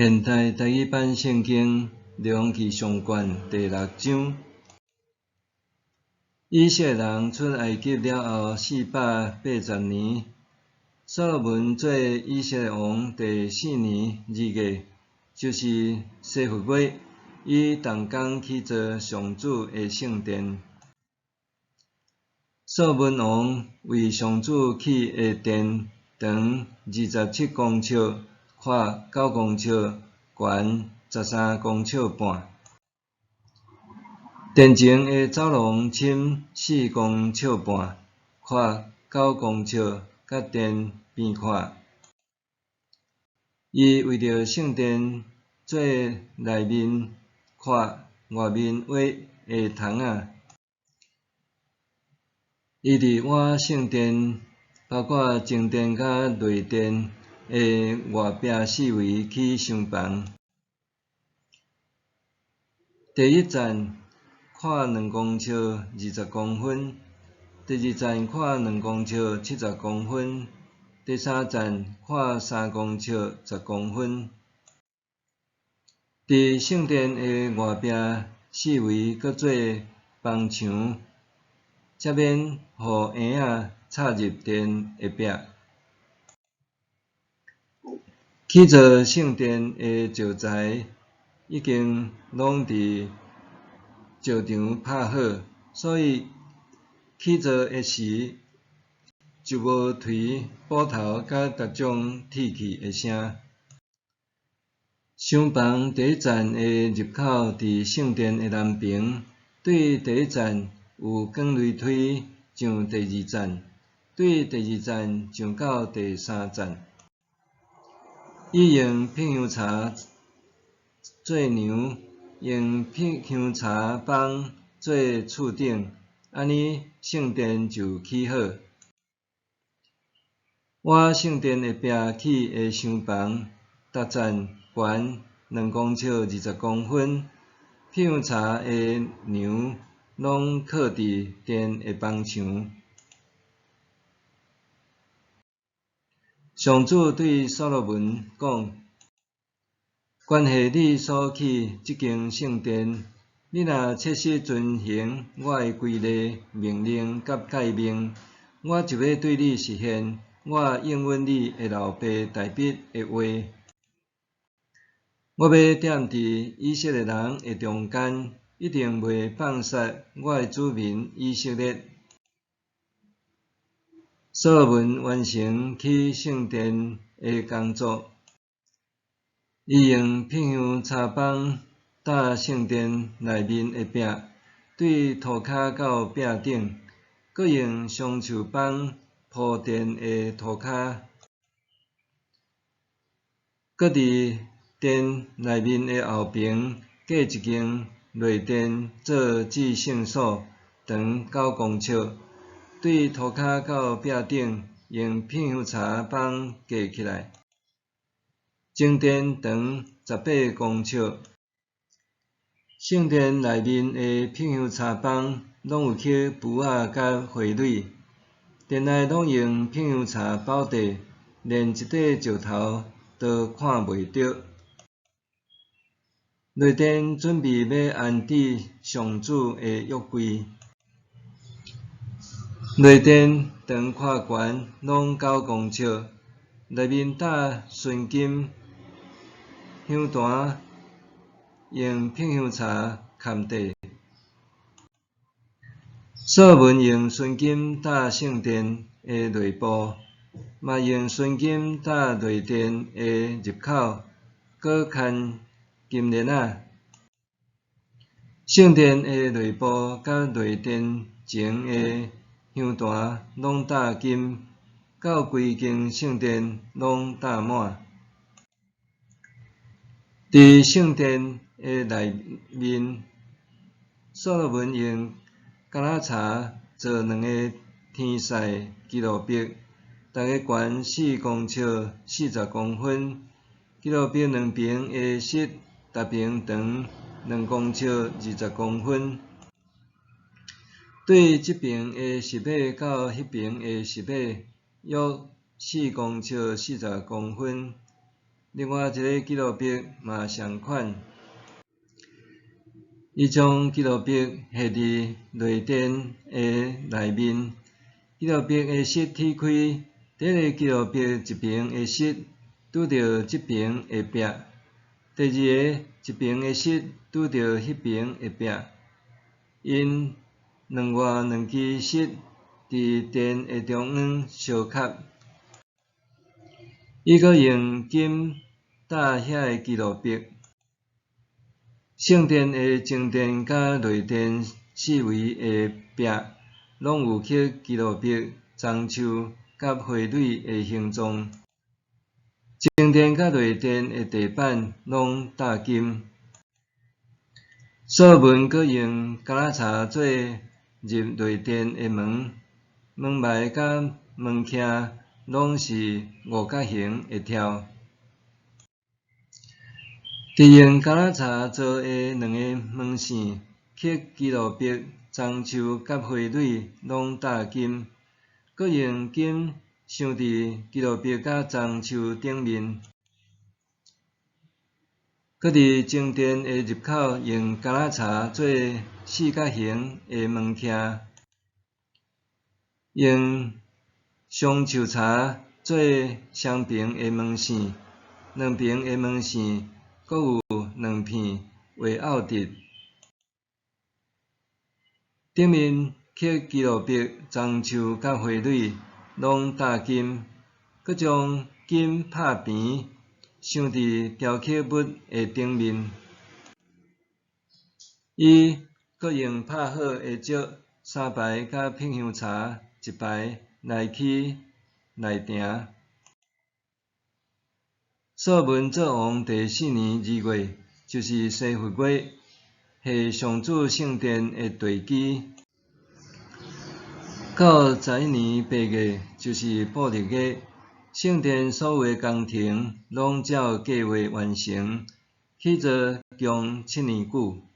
现代台语版圣经列王记上卷第6章。以色列人出埃及了后480年，所罗门做以色列王第4年2月，就是西弗月，伊动工去造上主的圣殿。所罗门王为上主起的殿长27公尺，宽9公尺，悬13公尺半。殿前的走廊深4公尺半，宽9公尺，甲殿边宽。伊为着圣殿做内面宽、外面挖的窗仔。伊伫我圣殿，包括正殿甲内殿的外壁四围起厢房。第一层宽2公尺20公分，第二层宽2公尺70公分，第三层宽3公尺10公分。伫圣殿的外壁四围搁做房墙，才免互婴仔插入殿的壁。起造圣殿的石材已经拢伫石场拍好，所以起造的时就无槌、斧头甲各种铁器的声。厢房第一层的入口伫圣殿的南边，对第一层有管擂梯上第二层，对第二层上到第三层。伊用片香茶做梁，用片香茶帮做厝顶，安尼圣殿就起好。我圣殿的壁起的厢房，逐层悬2公尺20公分，片香茶的梁拢靠伫殿的房墙。上主对所罗门讲：关系你所起即间圣殿，你若切实遵行我的规例、命令甲诫命，我就要对你实现我应允你的老爸大卫的话。我要踮伫以色列人的中间，一定袂放杀我的子民以色列。所罗门完成起圣殿的工作，伊用片香茶帮搭圣殿内面的壁，对涂骹到壁顶，搁用香树帮铺殿的涂骹，搁伫殿内面的后边架一间内殿做至圣所，长9公尺。对涂骹到壁顶，用片香茶帮架起来。正殿长18公尺。圣殿内面的片香茶帮拢有刻符仔甲花蕊，殿内拢用片香茶包地，连一块石头都看袂到。内殿准备要安置上主的约柜。内殿长宽悬拢9公尺，内面搭纯金香坛，用片香茶嵌底。所罗门用纯金搭圣殿的内部，嘛用纯金搭内殿的入口，搁牵金链仔。圣殿的内部甲内殿前的香坛拢搭金，到规间圣殿拢搭满。伫圣殿的内面，所罗门用橄榄茶做2个天使基路伯，逐个悬4公尺40公分，基路伯两边的膝，逐边长2公尺20公分。对这边的石尾到迄边的石尾约4公尺40公分，另外一个基路伯嘛相款，伊将基路伯下伫雷电的内面，基路伯的室踢开，第一个基路伯一边的室拄着即边的壁，第二个一边的室拄着迄边的壁，因两外两支室伫殿的中央相磕。伊阁用金搭遐个基路伯，圣殿的正殿甲内殿四围的壁，拢有刻基路伯、樟树甲花蕊的形状。正殿甲内殿的地板拢搭金。锁门阁用橄榄茶做入内殿的门，门楣甲门墻拢是五角形的条。伫用橄榄茶做的两个门线，刻基路伯、樟树甲花蕊拢搭金，阁用金鑲伫基路伯甲樟树顶面。阁伫正殿的入口用橄榄茶做四角形的门墻，用松树茶做双边的门线，两边的门线阁有两片画凹凸。顶面刻基路伯、樟树甲花蕊拢搭金，阁将金拍平，鑲伫雕刻物的顶面。伊阁用拍好的石三排甲品香茶一排来起内埕。朔文作王第4年2月，就是西佛月，系上主圣殿的地基。到11年8月，就是布立月，圣殿所有工程拢照计划完成，起造共7年久。